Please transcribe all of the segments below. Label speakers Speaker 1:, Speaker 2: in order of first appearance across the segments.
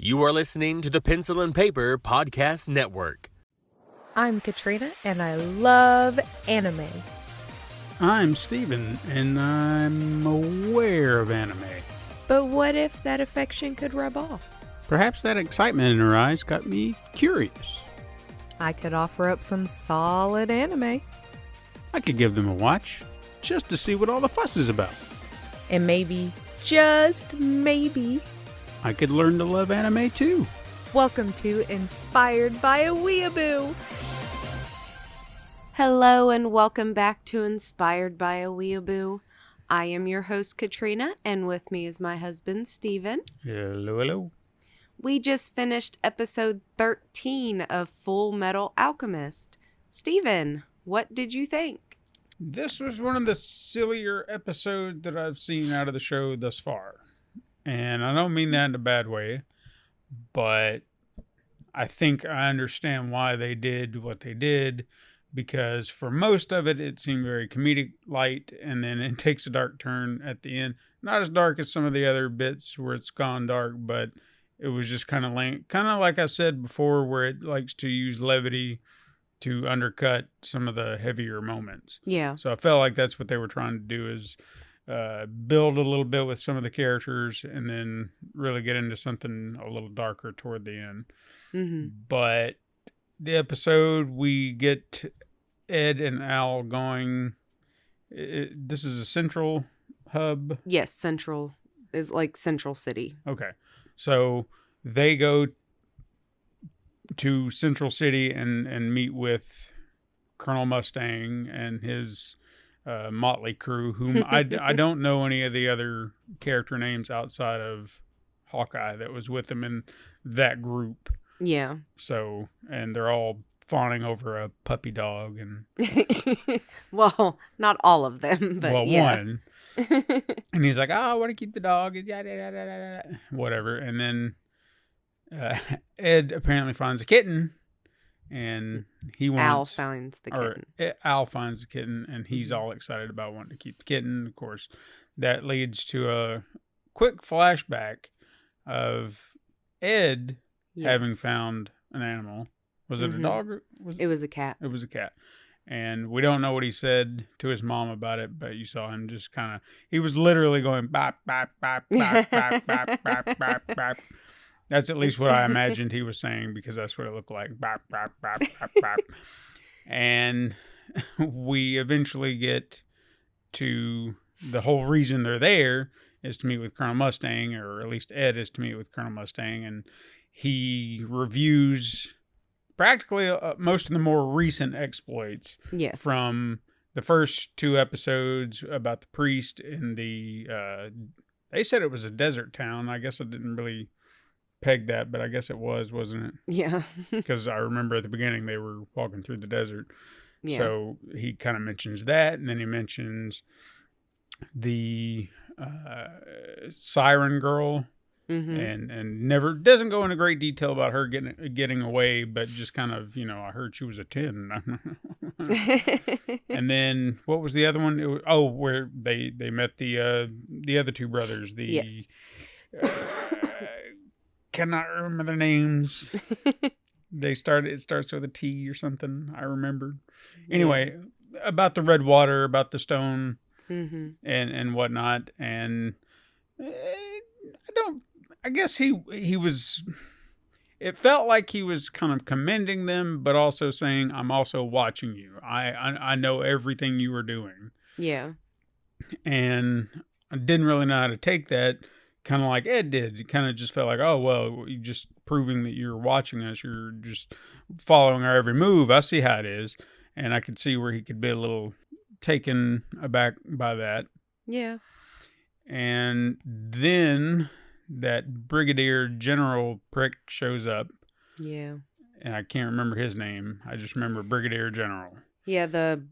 Speaker 1: You are listening to the Pencil and Paper Podcast Network.
Speaker 2: I'm Katrina, and I love anime.
Speaker 3: I'm Steven, and I'm aware of anime.
Speaker 2: But what if that affection could rub off?
Speaker 3: Perhaps that excitement in her eyes got me curious.
Speaker 2: I could offer up some solid anime.
Speaker 3: I could give them a watch, just to see what all the fuss is about.
Speaker 2: And maybe, just maybe,
Speaker 3: I could learn to love anime too.
Speaker 2: Welcome to Inspired by a Weeaboo.
Speaker 4: Hello and welcome back to Inspired by a Weeaboo. I am your host Katrina, and with me is my husband Steven.
Speaker 3: Hello.
Speaker 4: We just finished episode 13 of Fullmetal Alchemist. Steven, what did you think?
Speaker 3: This was one of the sillier episodes that I've seen out of the show thus far. And I don't mean that in a bad way, but I think I understand why they did what they did, because for most of it, it seemed very comedic light, and then it takes a dark turn at the end. Not as dark as some of the other bits where it's gone dark, but it was just kind of like I said before, where it likes to use levity to undercut some of the heavier moments.
Speaker 4: Yeah.
Speaker 3: So I felt like that's what they were trying to do, is build a little bit with some of the characters and then really get into something a little darker toward the end.
Speaker 4: Mm-hmm.
Speaker 3: But the episode, we get Ed and Al going. This is a central hub.
Speaker 4: Yes, Central is like Central City.
Speaker 3: Okay. So they go to Central City and meet with Colonel Mustang and his motley crew, whom I don't know any of the other character names outside of Hawkeye that was with him in that group.
Speaker 4: Yeah.
Speaker 3: So, and they're all fawning over a puppy dog. And
Speaker 4: Well, not all of them, but
Speaker 3: well,
Speaker 4: yeah.
Speaker 3: one. And he's like, oh, I want to keep the dog. Whatever. And then Ed apparently finds a kitten. And he wants...
Speaker 4: Al finds the kitten.
Speaker 3: Al finds the kitten, and he's all excited about wanting to keep the kitten. Of course, that leads to a quick flashback of Ed having found an animal. Was it a dog?
Speaker 4: It was a cat.
Speaker 3: It was a cat. And we don't know what he said to his mom about it, but you saw him just kind of... He was literally going, bop, bop, bop, bop, bop, bop, bop, bop, bop. That's at least what I imagined he was saying, because that's what it looked like. Bop, bop, bop, bop, bop. And we eventually get to the whole reason they're there is to meet with Colonel Mustang, or at least Ed is to meet with Colonel Mustang. And he reviews practically most of the more recent exploits.
Speaker 4: Yes.
Speaker 3: From the first two episodes about the priest in the... they said it was a desert town. I guess I didn't really... peg that, but I guess it wasn't it?
Speaker 4: Yeah.
Speaker 3: Because I remember at the beginning they were walking through the desert.
Speaker 4: Yeah.
Speaker 3: So he kind of mentions that, and then he mentions the siren girl, and never doesn't go into great detail about her getting away, but just kind of, I heard she was a 10. And then what was the other one? Where they met the other two brothers.
Speaker 4: Yes.
Speaker 3: Cannot remember their names. It starts with a T or something, I remember. Anyway, about the red water, about the stone, and whatnot. And I guess he was, it felt like he was kind of commending them, but also saying, I'm also watching you. I know everything you were doing.
Speaker 4: Yeah.
Speaker 3: And I didn't really know how to take that. Kind of like Ed did. You kind of just felt like, oh, well, you're just proving that you're watching us. You're just following our every move. I see how it is. And I could see where he could be a little taken aback by that.
Speaker 4: Yeah.
Speaker 3: And then that Brigadier General prick shows up.
Speaker 4: Yeah.
Speaker 3: And I can't remember his name. I just remember Brigadier General.
Speaker 4: Yeah, the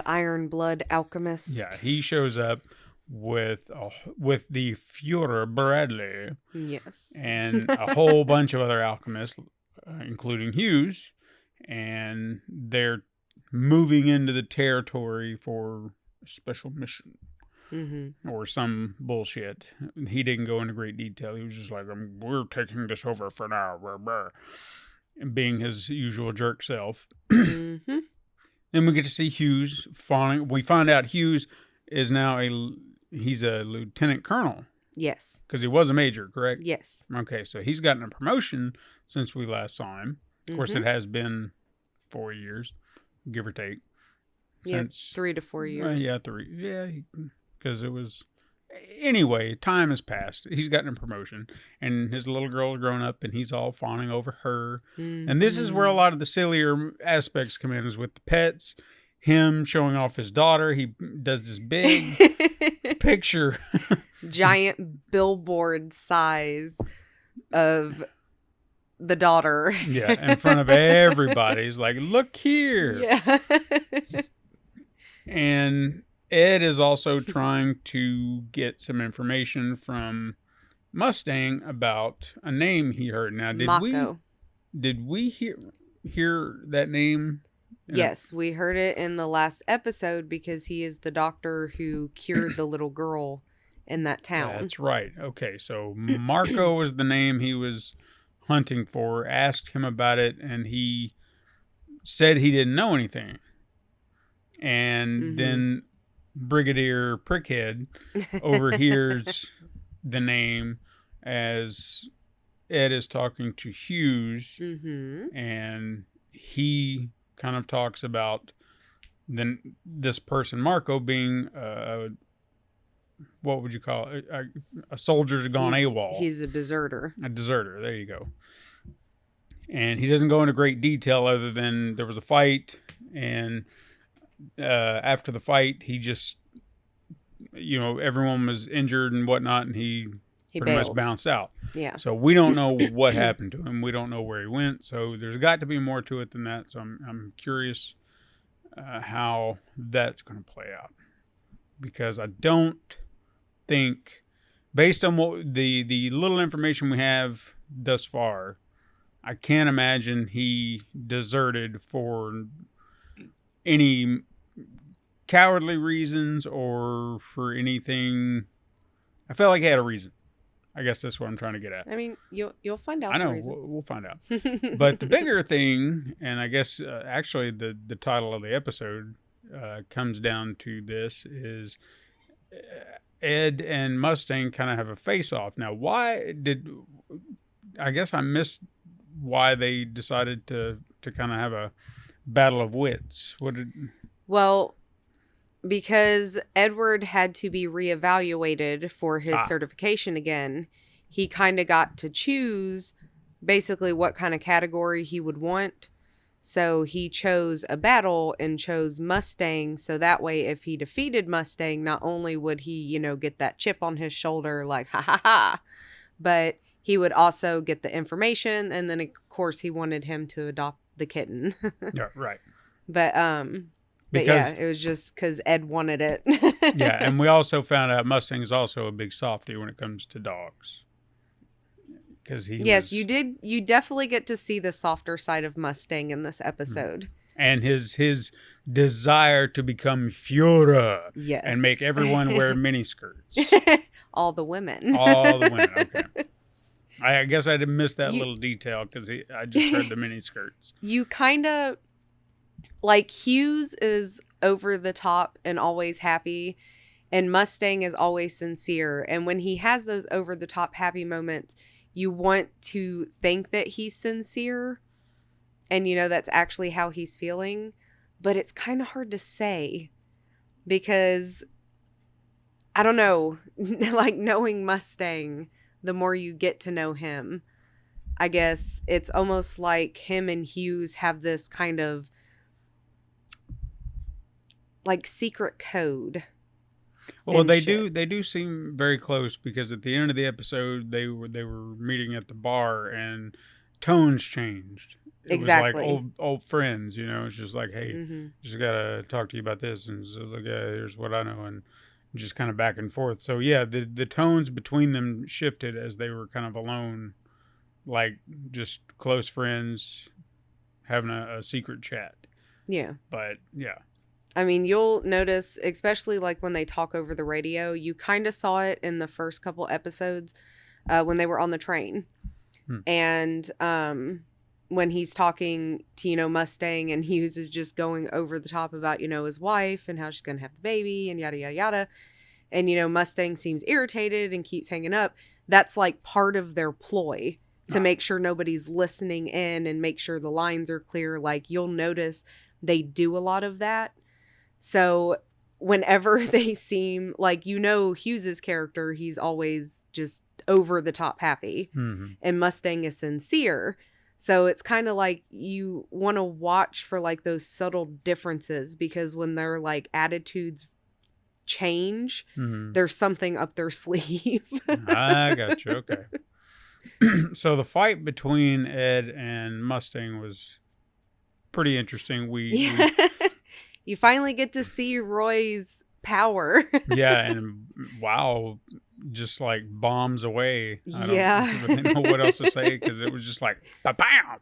Speaker 4: Iron Blood Alchemist.
Speaker 3: Yeah, he shows up with the Führer Bradley.
Speaker 4: Yes.
Speaker 3: And a whole bunch of other alchemists, including Hughes, and they're moving into the territory for a special mission. or some bullshit. He didn't go into great detail. He was just like, we're taking this over for now, blah, blah, and being his usual jerk self. Then we get to see Hughes falling. We find out Hughes is now he's a lieutenant colonel.
Speaker 4: Yes.
Speaker 3: Because he was a major, correct?
Speaker 4: Yes.
Speaker 3: Okay, so he's gotten a promotion since we last saw him. Of course, it has been 4 years, give or take.
Speaker 4: Since 3 to 4 years.
Speaker 3: Yeah, 3. Yeah, because it was... Anyway, time has passed. He's gotten a promotion, and his little girl's grown up, and he's all fawning over her. And this is where a lot of the sillier aspects come in, is with the pets, him showing off his daughter. He does this big picture.
Speaker 4: Giant billboard size of the daughter.
Speaker 3: Yeah, in front of everybody. He's like, look here.
Speaker 4: Yeah.
Speaker 3: And Ed is also trying to get some information from Mustang about a name he heard. Now, did we hear that name?
Speaker 4: Yes, we heard it in the last episode because he is the doctor who cured the little girl in that town.
Speaker 3: That's right. Okay, so Marco was the name he was hunting for, asked him about it, and he said he didn't know anything. And then Brigadier Prickhead overhears the name as Ed is talking to Hughes, and he kind of talks about this person, Marco, being what would you call it? A soldier who's gone AWOL.
Speaker 4: He's a deserter.
Speaker 3: A deserter, there you go. And he doesn't go into great detail other than there was a fight, and after the fight, he just, everyone was injured and whatnot, and he pretty much bounced out.
Speaker 4: Yeah.
Speaker 3: So we don't know what happened to him. We don't know where he went. So there's got to be more to it than that. So I'm curious how that's going to play out, because I don't think, based on what the little information we have thus far, I can't imagine he deserted for any cowardly reasons or for anything. I felt like he had a reason. I guess that's what I'm trying to get at.
Speaker 4: I mean, you'll find out.
Speaker 3: I know, we'll find out. But the bigger thing, and I guess actually the title of the episode comes down to this, is Ed and Mustang kind of have a face-off. Now, I guess I missed why they decided to kind of have a battle of wits.
Speaker 4: Well, because Edward had to be reevaluated for his certification again, he kind of got to choose basically what kind of category he would want. So he chose a battle and chose Mustang. So that way, if he defeated Mustang, not only would he, get that chip on his shoulder, like, ha ha ha, but he would also get the information. And then, of course, he wanted him to adopt the kitten.
Speaker 3: Yeah, right.
Speaker 4: But yeah, it was just because Ed wanted it.
Speaker 3: Yeah, and we also found out Mustang is also a big softie when it comes to dogs.
Speaker 4: You definitely get to see the softer side of Mustang in this episode.
Speaker 3: And his desire to become Führer.
Speaker 4: Yes.
Speaker 3: And make everyone wear miniskirts.
Speaker 4: All the women.
Speaker 3: Okay. I guess I didn't miss that little detail because I just heard the miniskirts.
Speaker 4: You kind of... Like, Hughes is over the top and always happy, and Mustang is always sincere. And when he has those over the top happy moments, you want to think that he's sincere and that's actually how he's feeling. But it's kind of hard to say because, I don't know, like knowing Mustang, the more you get to know him, I guess it's almost like him and Hughes have this kind of like secret code.
Speaker 3: Well, they do seem very close, because at the end of the episode they were meeting at the bar and tones changed. It
Speaker 4: exactly.
Speaker 3: was like old friends, It's just like, hey, just gotta talk to you about this, and so like, here's what I know, and just kind of back and forth. So yeah, the tones between them shifted as they were kind of alone, like just close friends having a secret chat.
Speaker 4: Yeah.
Speaker 3: But yeah.
Speaker 4: I mean, you'll notice, especially like when they talk over the radio, you kind of saw it in the first couple episodes when they were on the train. And when he's talking to, Mustang, and Hughes is just going over the top about, his wife and how she's going to have the baby and yada, yada, yada. And, Mustang seems irritated and keeps hanging up. That's like part of their ploy to make sure nobody's listening in and make sure the lines are clear. Like, you'll notice they do a lot of that. So whenever they seem like, Hughes's character, he's always just over the top happy. And Mustang is sincere. So it's kind of like you want to watch for like those subtle differences, because when their like attitudes change, there's something up their sleeve.
Speaker 3: I got you. Okay. So the fight between Ed and Mustang was pretty interesting.
Speaker 4: You finally get to see Roy's power.
Speaker 3: Yeah, and wow, just like bombs away. I
Speaker 4: Yeah.
Speaker 3: don't really know what else to say, because it was just like ba-bam,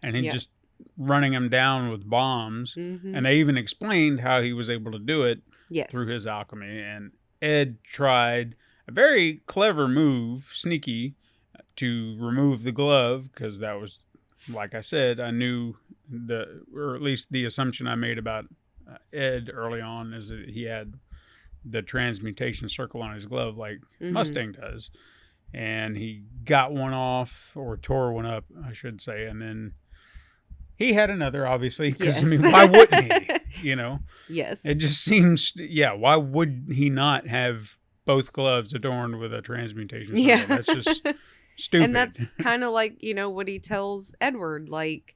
Speaker 3: and he just running him down with bombs. And they even explained how he was able to do it through his alchemy. And Ed tried a very clever move, sneaky, to remove the glove, because that was, like I said, I knew or at least the assumption I made about Ed early on is that he had the transmutation circle on his glove like Mustang does. And he got one off, or tore one up, I should say. And then he had another, obviously, because, I mean, why wouldn't he?
Speaker 4: Yes.
Speaker 3: It just seems, why would he not have both gloves adorned with a transmutation circle?
Speaker 4: Yeah.
Speaker 3: That's just stupid.
Speaker 4: And that's kind of like, what he tells Edward, like,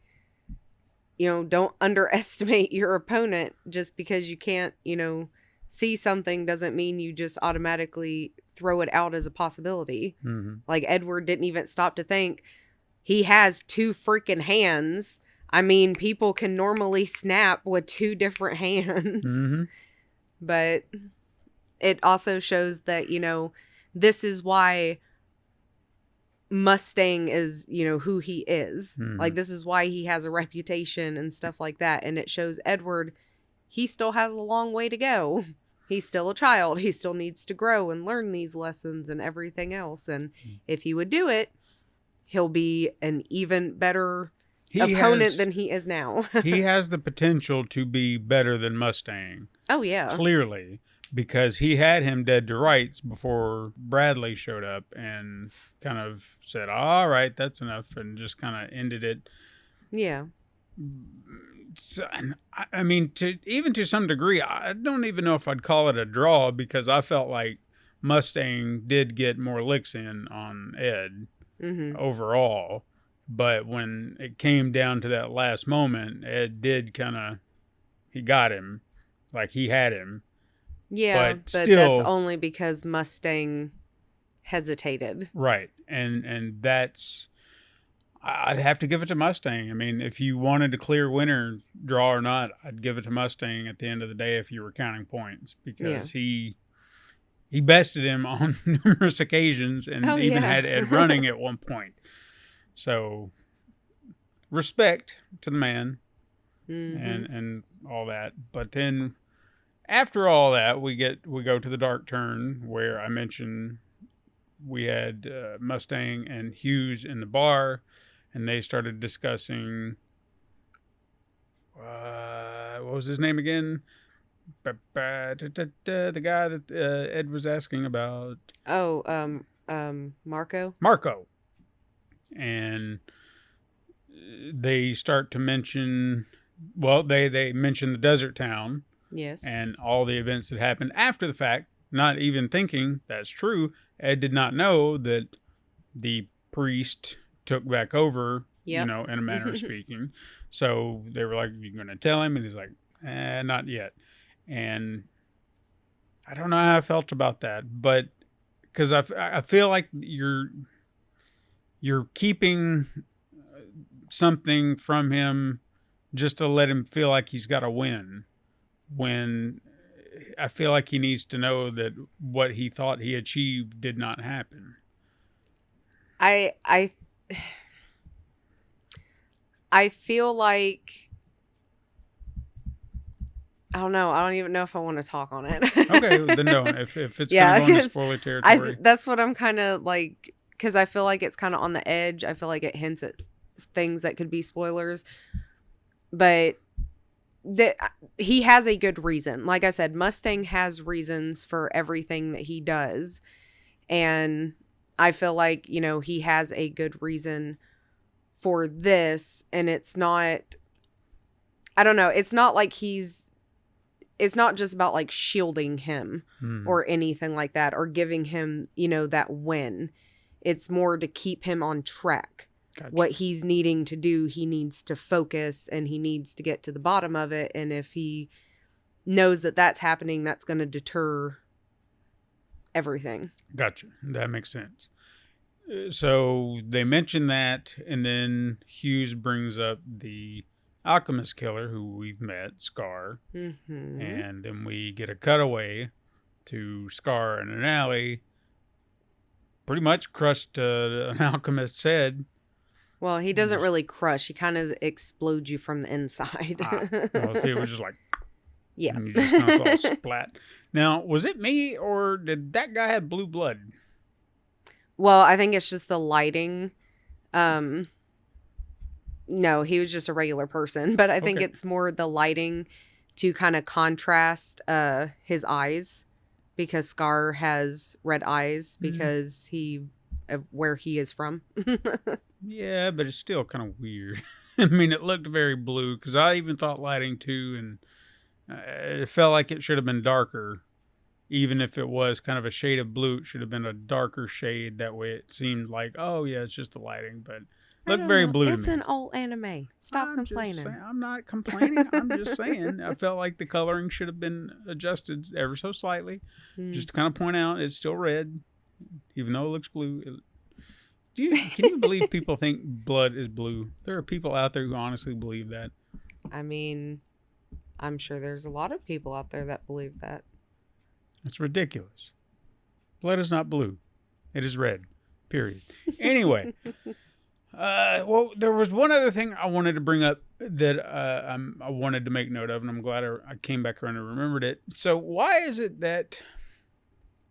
Speaker 4: don't underestimate your opponent. Just because you can't, see something doesn't mean you just automatically throw it out as a possibility. Like, Edward didn't even stop to think he has two freaking hands. I mean, people can normally snap with two different hands. But it also shows that, this is why Mustang is, who he is. Like, this is why he has a reputation and stuff like that. And it shows Edward, he still has a long way to go. He's still a child. He still needs to grow and learn these lessons and everything else. And if he would do it, he'll be an even better opponent than he is now.
Speaker 3: He has the potential to be better than Mustang.
Speaker 4: Oh, yeah.
Speaker 3: Clearly. Because he had him dead to rights before Bradley showed up and kind of said, all right, that's enough, and just kind of ended it.
Speaker 4: Yeah.
Speaker 3: So, I mean, to some degree, I don't even know if I'd call it a draw, because I felt like Mustang did get more licks in on Ed overall. But when it came down to that last moment, Ed did he got him. Like, he had him.
Speaker 4: Yeah, but still, that's only because Mustang hesitated.
Speaker 3: Right. And that's, I'd have to give it to Mustang. I mean, if you wanted to clear winner, draw or not, I'd give it to Mustang at the end of the day if you were counting points, because he bested him on numerous occasions and even had Ed running at one point. So respect to the man and all that. But then after all that, we go to the dark turn, where I mentioned we had Mustang and Hughes in the bar, and they started discussing what was his name again? The guy that Ed was asking about.
Speaker 4: Oh, Marco.
Speaker 3: Marco. And they start to mention, they mention the desert town.
Speaker 4: Yes.
Speaker 3: And all the events that happened after the fact, not even thinking that's true. Ed did not know that the priest took back over, in a manner of speaking. So they were like, "You're going to tell him?" And he's like, not yet. And I don't know how I felt about that, but because I feel like you're keeping something from him just to let him feel like he's got to win, when I feel like he needs to know that what he thought he achieved did not happen.
Speaker 4: I feel like I don't know. I don't even know if I want to talk on it.
Speaker 3: Okay, then don't. If it's
Speaker 4: Yeah,
Speaker 3: going to go into
Speaker 4: 'cause
Speaker 3: spoiler territory.
Speaker 4: that's what I'm kind of like, because I feel like it's kind of on the edge. I feel like it hints at things that could be spoilers, but he has a good reason. Like I said, Mustang has reasons for everything that he does, and I feel like, you know, he has a good reason for this, and it's not, I don't know, it's not like it's not just about like shielding him or anything like that, or giving him, you know, that win. It's more to keep him on track.
Speaker 3: Gotcha.
Speaker 4: What he's needing to do, he needs to focus, and he needs to get to the bottom of it. And if he knows that that's happening, that's going to deter everything.
Speaker 3: Gotcha. That makes sense. So they mention that, and then Hughes brings up the Alchemist killer who we've met, Scar.
Speaker 4: Mm-hmm.
Speaker 3: And then we get a cutaway to Scar in an alley. Pretty much crushed an Alchemist's head.
Speaker 4: Well, he doesn't really crush. He kind of explodes you from the inside.
Speaker 3: Well, see, it was just like...
Speaker 4: Yeah.
Speaker 3: And you just kind of saw splat. Now, was it me, or did that guy have blue blood?
Speaker 4: Well, I think it's just the lighting. No, he was just a regular person, but I think it's more the lighting to kind of contrast his eyes, because Scar has red eyes because of where he is from.
Speaker 3: Yeah, but it's still kind of weird. I mean, it looked very blue, because I even thought lighting too, and it felt like it should have been darker. Even if it was kind of a shade of blue, it should have been a darker shade. That way it seemed like, oh yeah, it's just the lighting, but it looked very blue to me.
Speaker 4: It's an old anime. Stop complaining.
Speaker 3: I'm not complaining. I'm just saying. I felt like the coloring should have been adjusted ever so slightly. Just to kind of point out, it's still red, even though it looks blue. Can you believe people think blood is blue? There are people out there who honestly believe that.
Speaker 4: I mean, I'm sure there's a lot of people out there that believe that.
Speaker 3: It's ridiculous. Blood is not blue. It is red. Period. Anyway. Well, there was one other thing I wanted to bring up that I wanted to make note of, and I'm glad I came back around and remembered it. So why is it that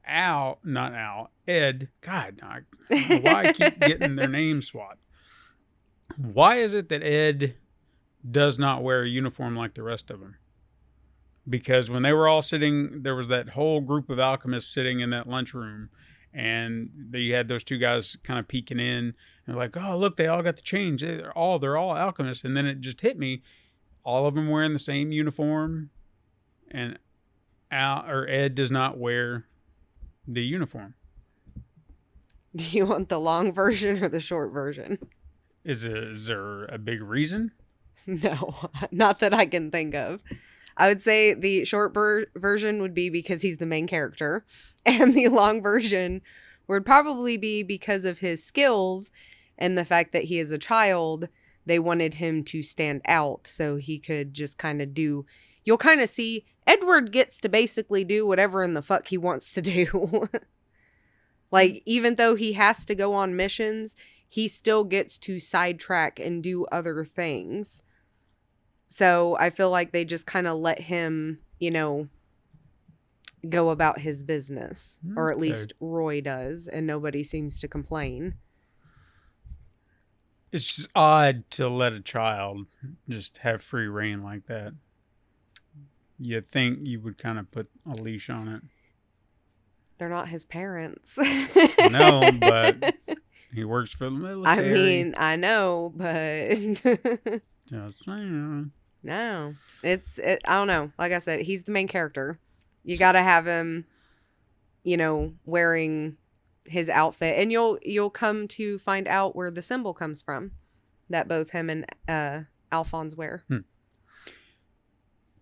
Speaker 3: Ed, God, I don't know why I keep getting their names swapped. Why is it that Ed does not wear a uniform like the rest of them? Because when they were all sitting, there was that whole group of alchemists sitting in that lunchroom, and they had those two guys kind of peeking in, and like, oh, look, they all got the change. They're all alchemists. And then it just hit me, all of them wearing the same uniform, and Ed does not wear the uniform.
Speaker 4: Do you want the long version or the short version?
Speaker 3: Is there a big reason?
Speaker 4: No, not that I can think of. I would say the short version would be because he's the main character, and the long version would probably be because of his skills and the fact that he is a child. They wanted him to stand out so he could just kind of do... You'll kind of see Edward gets to basically do whatever in the fuck he wants to do. Like, even though he has to go on missions, he still gets to sidetrack and do other things. So I feel like they just kind of let him, you know, go about his business. Okay. Or at least Roy does, and nobody seems to complain.
Speaker 3: It's just odd to let a child just have free reign like that. You'd think you would kind of put a leash on it.
Speaker 4: They're not his parents.
Speaker 3: No, but he works for the military.
Speaker 4: I mean, I know, but...
Speaker 3: Just saying.
Speaker 4: No, I don't know. Like I said, he's the main character. You got to have him, you know, wearing his outfit, and you'll come to find out where the symbol comes from that both him and Alphonse wear.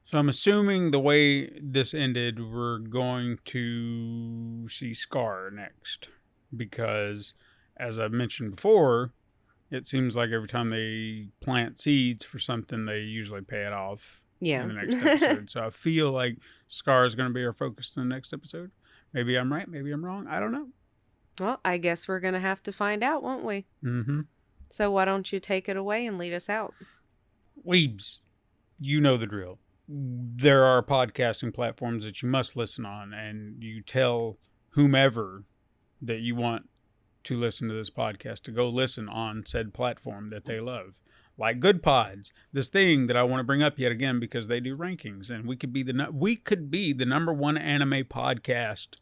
Speaker 3: So I'm assuming the way this ended, we're going to see Scar next, because as I've mentioned before, it seems like every time they plant seeds for something, they usually pay it off in the next episode. So I feel like Scar is going to be our focus in the next episode. Maybe I'm right. Maybe I'm wrong. I don't know.
Speaker 4: Well, I guess we're going to have to find out, won't we?
Speaker 3: Mm-hmm.
Speaker 4: So why don't you take it away and lead us out?
Speaker 3: Weebs, you know the drill. there are podcasting platforms that you must listen on, and you tell whomever that you want to listen to this podcast to go listen on said platform that they love. Like Good Pods, this thing that I want to bring up yet again because they do rankings, and we could be the number one anime podcast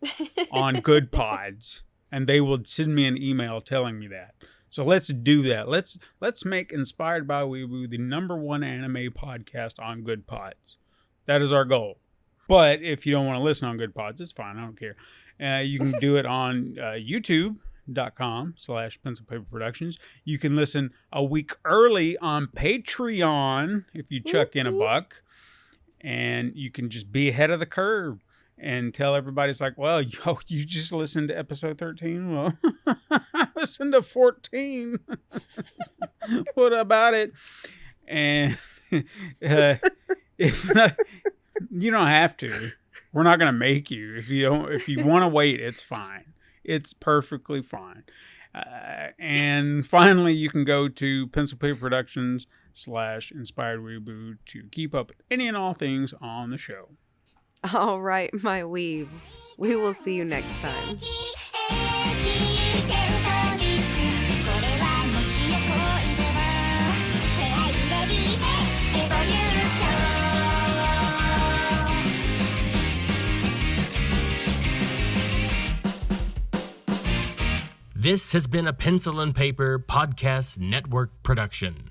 Speaker 3: on Good Pods, and they will send me an email telling me that. So let's do that. Let's make Inspired by Weeaboo the number one anime podcast on Good Pods. That is our goal. But if you don't want to listen on Good Pods, it's fine. I don't care. You can do it on YouTube.com/Pencil Paper Productions. You can listen a week early on Patreon if you chuck in $1, and you can just be ahead of the curve and tell everybody, it's like, well, you just listened to episode 13? Well, I listened to 14. What about it? And if not, you don't have to. We're not going to make you. If you want to wait, it's fine. It's perfectly fine. And finally, you can go to Pencil Paper Productions/Inspired Weeaboo to keep up with any and all things on the show.
Speaker 4: All right, my weaves. We will see you next time.
Speaker 1: This has been a Pencil and Paper Podcast Network production.